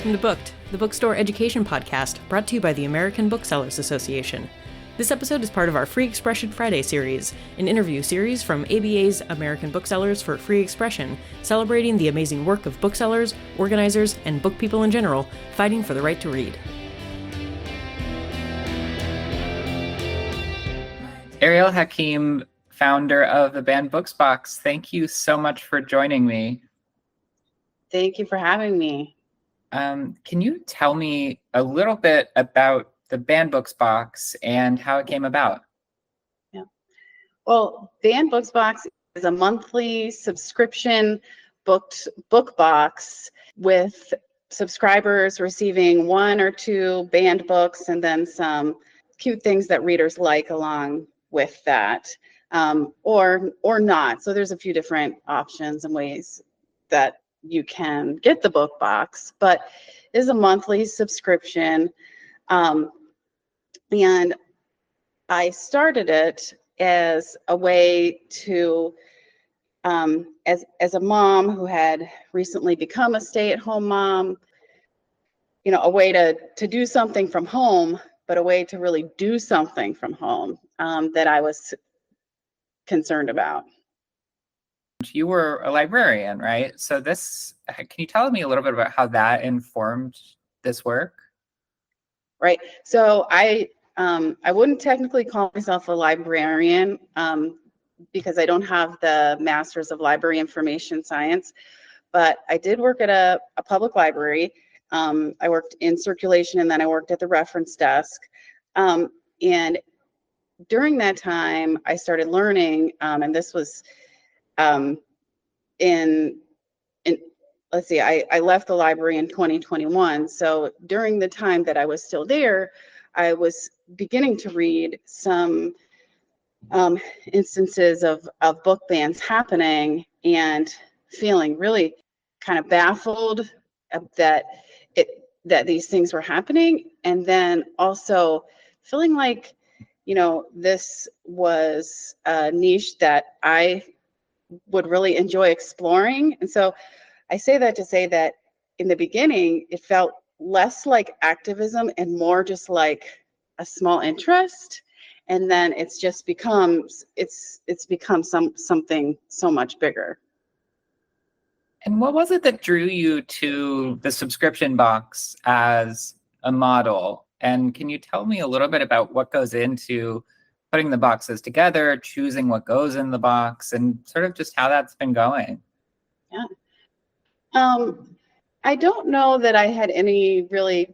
welcome to Booked, the bookstore education podcast brought to you by the American Booksellers Association. This episode is part of our Free Expression Friday series, an interview series from ABA's American Booksellers for Free Expression, celebrating the amazing work of booksellers, organizers, and book people in general, fighting for the right to read. Ariel Hakim, founder of the Banned Books Box, thank you so much for joining me. Thank you for having me. Can you tell me a little bit about the Banned Books Box and how it came about? Yeah. Well, Banned Books Box is a monthly subscription book box with subscribers receiving one or two banned books and then some cute things that readers like along with that, or not. So there's a few different options and ways that you can get the book box, but it is a monthly subscription. And I started it as a way to, as a mom who had recently become a stay-at-home mom, a way to do something from home, but a way to really do something from home that I was concerned about. You were a librarian, right? So can you tell me a little bit about how that informed this work? Right. So I wouldn't technically call myself a librarian because I don't have the Master's of Library Information Science, but I did work at a public library. I worked in circulation and then I worked at the reference desk. And during that time, I started learning, and this was let's see, I left the library in 2021. So during the time that I was still there, I was beginning to read some instances of book bans happening and feeling really kind of baffled that these things were happening. And then also feeling like, this was a niche that I would really enjoy exploring. And so I say that to say that in the beginning, it felt less like activism and more just like a small interest. And then it's become something so much bigger. And what was it that drew you to the subscription box as a model? And can you tell me a little bit about what goes into putting the boxes together, choosing what goes in the box, and sort of just how that's been going? Yeah. I don't know that I had any really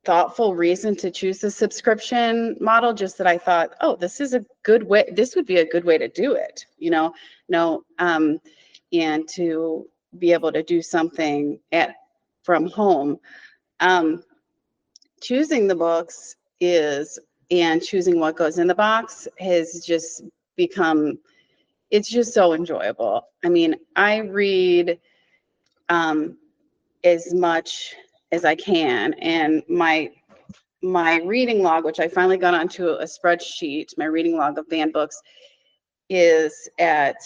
thoughtful reason to choose the subscription model, just that I thought, oh, this is a good way, this would be a good way to do it, and to be able to do something from home. Choosing the books and choosing what goes in the box has just become, it's just so enjoyable. I mean, I read as much as I can, and my reading log, which I finally got onto a spreadsheet, my reading log of banned books is at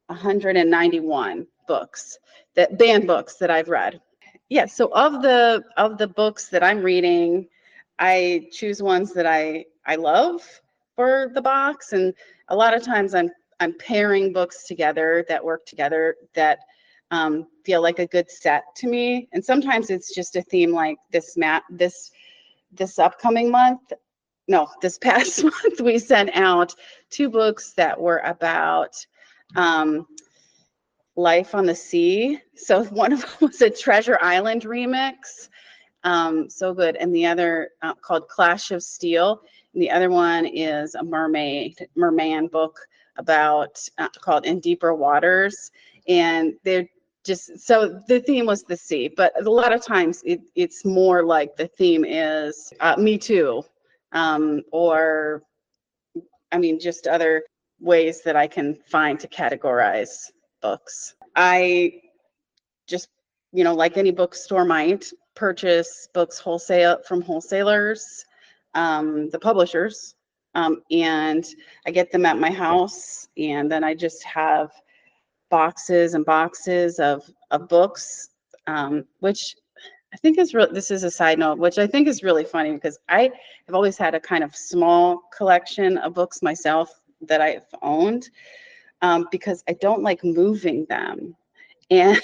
191 banned books that I've read. Yeah, so of the books that I'm reading, I choose ones that I love for the box, and a lot of times I'm pairing books together that work together that feel like a good set to me. And sometimes it's just a theme like this upcoming month. No, this past month we sent out 2 books that were about life on the sea. So one of them was a Treasure Island remix, so good, and the other called Clash of Steel, and the other one is a merman book about called In Deeper Waters, and they're just, so the theme was the sea, but a lot of times it's more like the theme is Me Too, or just other ways that I can find to categorize books. I just, like any bookstore might, purchase books from wholesalers, the publishers, and I get them at my house, and then I just have boxes and boxes of books, which I think is real. This is a side note, which I think is really funny because I have always had a kind of small collection of books myself that I've owned, because I don't like moving them, and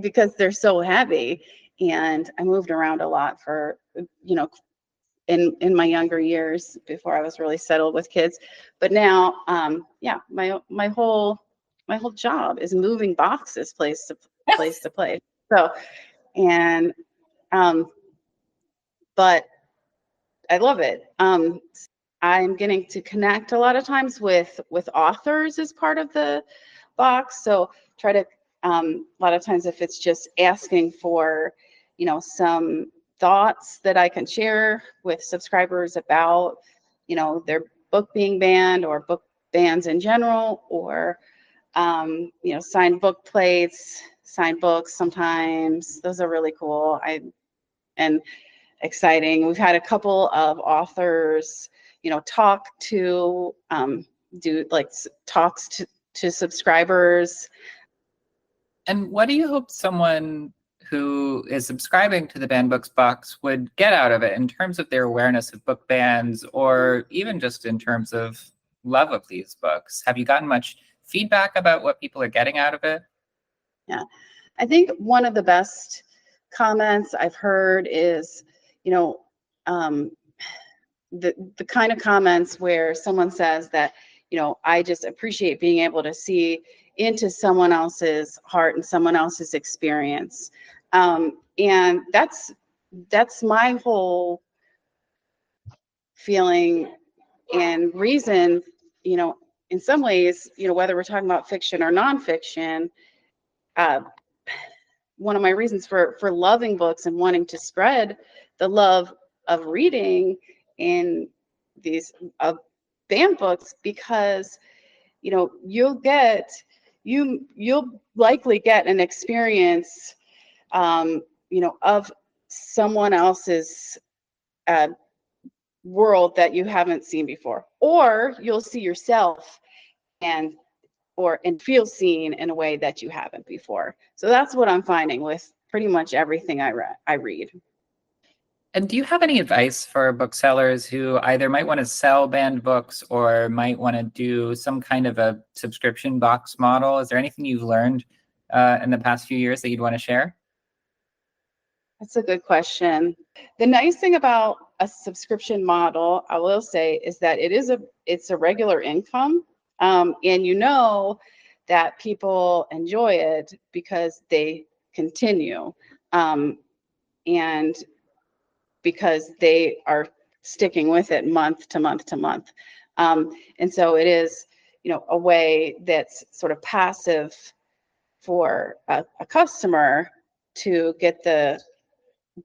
because they're so heavy, and I moved around a lot for, in my younger years before I was really settled with kids. But now, yeah, my whole job is moving boxes place to place to place. So, and but I love it. I'm getting to connect a lot of times with authors as part of the box. So try to, a lot of times if it's just asking for, some thoughts that I can share with subscribers about, their book being banned or book bans in general, or, signed book plates, signed books sometimes. Those are really cool. And exciting. We've had a couple of authors, talk to, do like talks to subscribers. And what do you hope someone who is subscribing to the Banned Books box would get out of it in terms of their awareness of book bans, or even just in terms of love of these books? Have you gotten much feedback about what people are getting out of it? Yeah, I think one of the best comments I've heard is, the kind of comments where someone says that, I just appreciate being able to see into someone else's heart and someone else's experience. And that's my whole feeling and reason, in some ways, whether we're talking about fiction or nonfiction, one of my reasons for loving books and wanting to spread the love of reading in these banned books, because you'll likely get an experience, of someone else's world that you haven't seen before, or you'll see yourself and feel seen in a way that you haven't before. So that's what I'm finding with pretty much everything I read. And do you have any advice for booksellers who either might want to sell banned books or might want to do some kind of a subscription box model? Is there anything you've learned in the past few years that you'd want to share? That's a good question. The nice thing about a subscription model, I will say, is that it's a regular income, and that people enjoy it because they continue, and because they are sticking with it month to month to month. And so it is, a way that's sort of passive for a customer to get the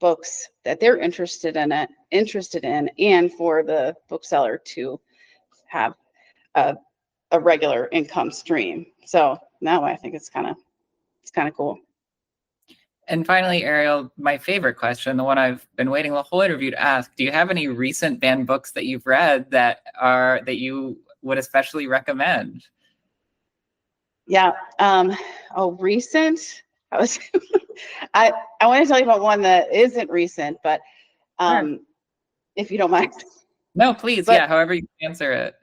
books that they're interested in, and for the bookseller to have a regular income stream. So now I think it's kind of cool. And finally, Ariel, my favorite question, the one I've been waiting the whole interview to ask: do you have any recent banned books that you've read that you would especially recommend? Yeah. Recent. I want to tell you about one that isn't recent, but Sure. if you don't mind. No, please. But yeah, however you answer it.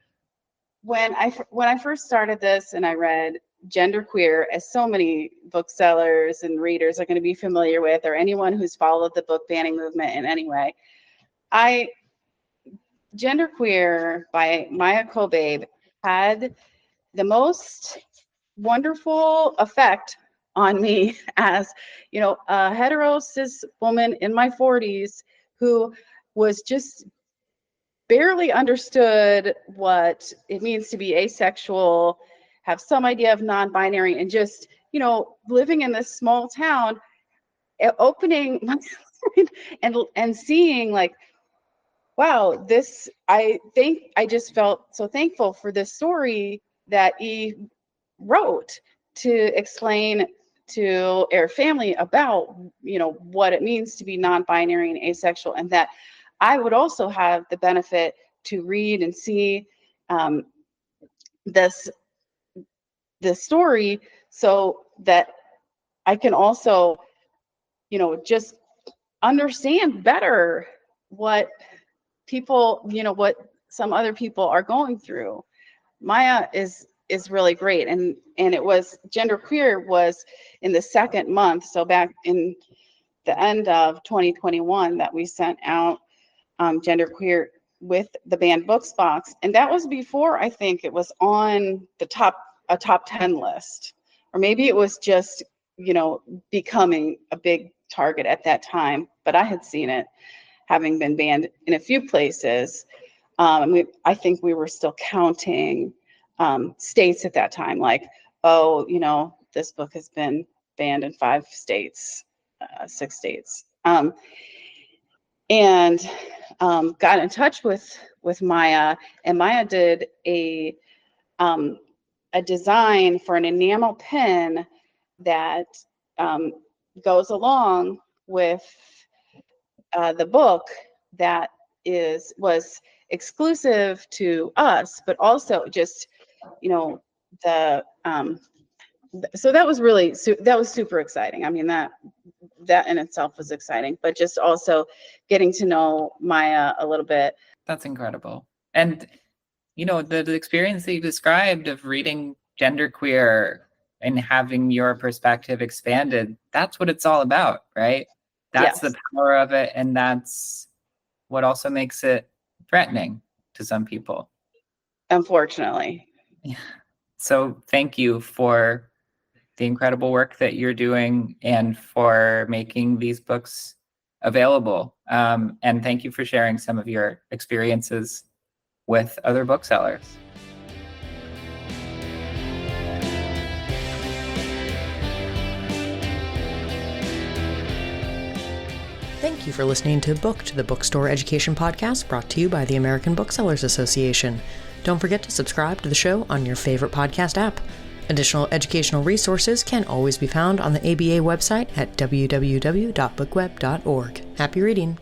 when I first started this and I read Genderqueer, as so many booksellers and readers are going to be familiar with, or anyone who's followed the book banning movement in any way, Genderqueer by Maya Kobabe had the most wonderful effect on me as, a hetero cis woman in my 40s who was just barely understood what it means to be asexual, have some idea of non-binary, and just, living in this small town, opening my and seeing, like, wow, I think I just felt so thankful for this story that he wrote to explain to our family about, what it means to be non-binary and asexual, and that I would also have the benefit to read and see this story, so that I can also just understand better what people, what some other people are going through. Maya is really great. And it was Genderqueer was in the second month. So back in the end of 2021 that we sent out Genderqueer with the banned books box. And that was before, I think it was on a top 10 list, or maybe it was just, becoming a big target at that time, but I had seen it having been banned in a few places. I think we were still counting states at that time, like, this book has been banned in 5 states, 6 states. And got in touch with Maya, and Maya did a design for an enamel pin that goes along with the book that was exclusive to us, but also just, so that was super exciting. I mean, that in itself was exciting, but just also getting to know Maya a little bit. That's incredible. And, the experience that you described of reading Genderqueer and having your perspective expanded, that's what it's all about, right? That's Yes. the power of it. And that's what also makes it threatening to some people. Unfortunately. Yeah. So thank you for the incredible work that you're doing and for making these books available. And thank you for sharing some of your experiences with other booksellers. Thank you for listening to Booked, the bookstore education podcast brought to you by the American Booksellers Association. Don't forget to subscribe to the show on your favorite podcast app. Additional educational resources can always be found on the ABA website at www.bookweb.org. Happy reading!